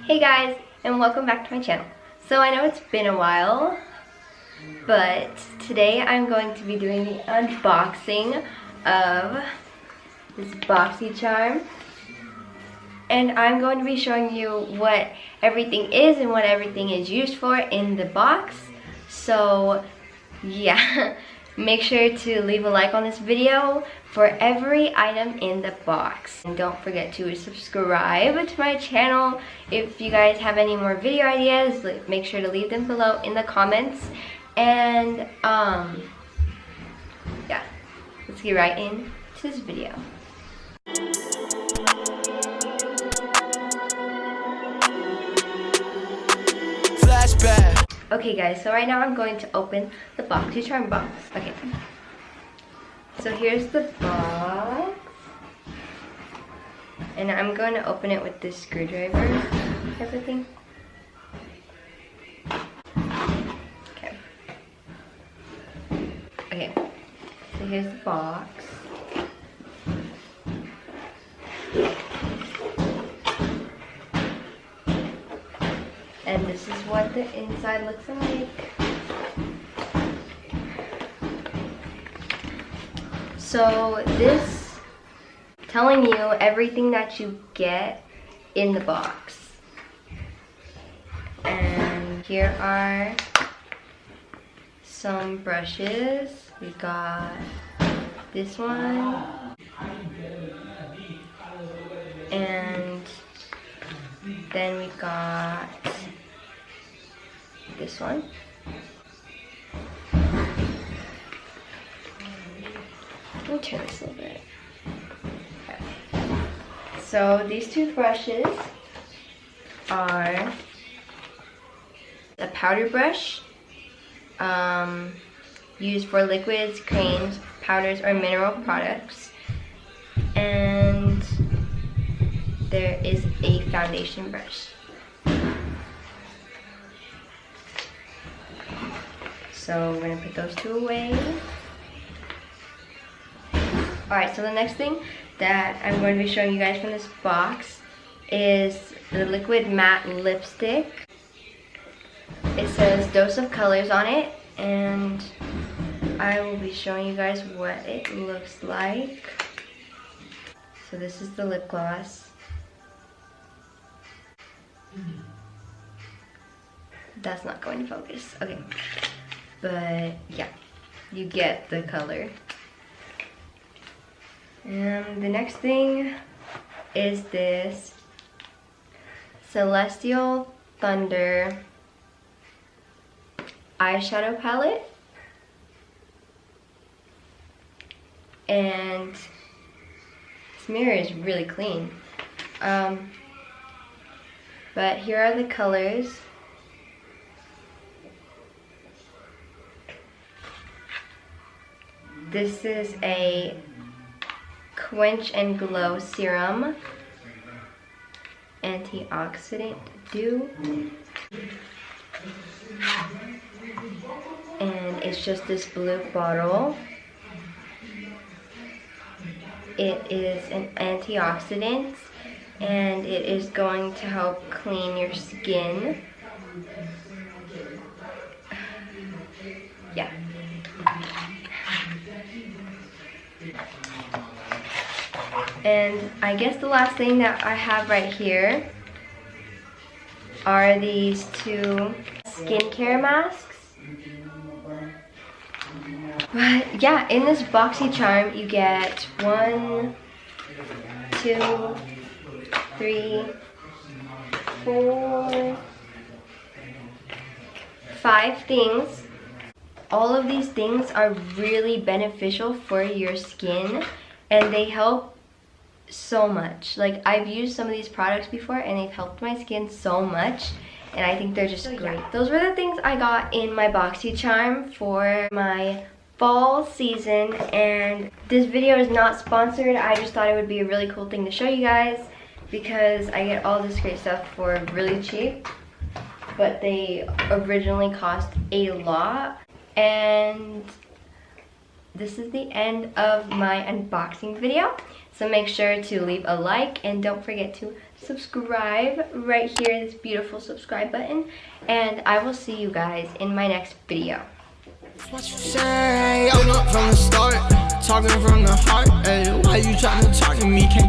Hey guys, and welcome back to my channel. So I know it's been a while, but today I'm going to be doing the unboxing of this BOXY charm. And I'm going to be showing you what everything is and what everything is used for in the box. So yeah, make sure to leave a like on this video for every item in the box. And don't forget to subscribe to my channel. If you guys have any more video ideas, make sure to leave them below in the comments. And yeah, let's get right into this video. Flashback. Okay guys, so right now I'm going to open the BOXY charm box. Okay. So here's the box. And I'm going to open it with this screwdriver type of thing. Okay. Okay. So here's the box. And this is what the inside looks like. So this telling you everything that you get in the box. And here are some brushes. We got this one. And then we got this one. Let me turn this a little bit. Okay. So these two brushes are a powder brush used for liquids, creams, powders, or mineral products. And there is a foundation brush. So we're gonna put those two away. Alright, so the next thing that I'm going to be showing you guys from this box is the liquid matte lipstick. It says dose of colors on it, and I will be showing you guys what it looks like. So this is the lip gloss. That's not going to focus. Okay. But yeah, you get the color. And the next thing is this Celestial Thunder eyeshadow palette. And this mirror is really clean. But here are the colors. This is a Quench and Glow Serum, Antioxidant Dew, and it's just this blue bottle. It is an antioxidant, and it is going to help clean your skin. Yeah. And I guess the last thing that I have right here are these two skincare masks. But yeah, in this BOXY charm you get 1, 2, 3, 4, 5 things. All of these things are really beneficial for your skin, and they help so much. Like, I've used some of these products before and they've helped my skin so much, and I think they're just great. Yeah. Those were the things I got in my BOXY charm for my fall season, and this video is not sponsored. I just thought it would be a really cool thing to show you guys because I get all this great stuff for really cheap, but they originally cost a lot. And this is the end of my unboxing video. So make sure to leave a like and don't forget to subscribe right here, this beautiful subscribe button. And I will see you guys in my next video. What you say? Been up from the start, talking from the heart. Ay, why you trying to talk to me? Can't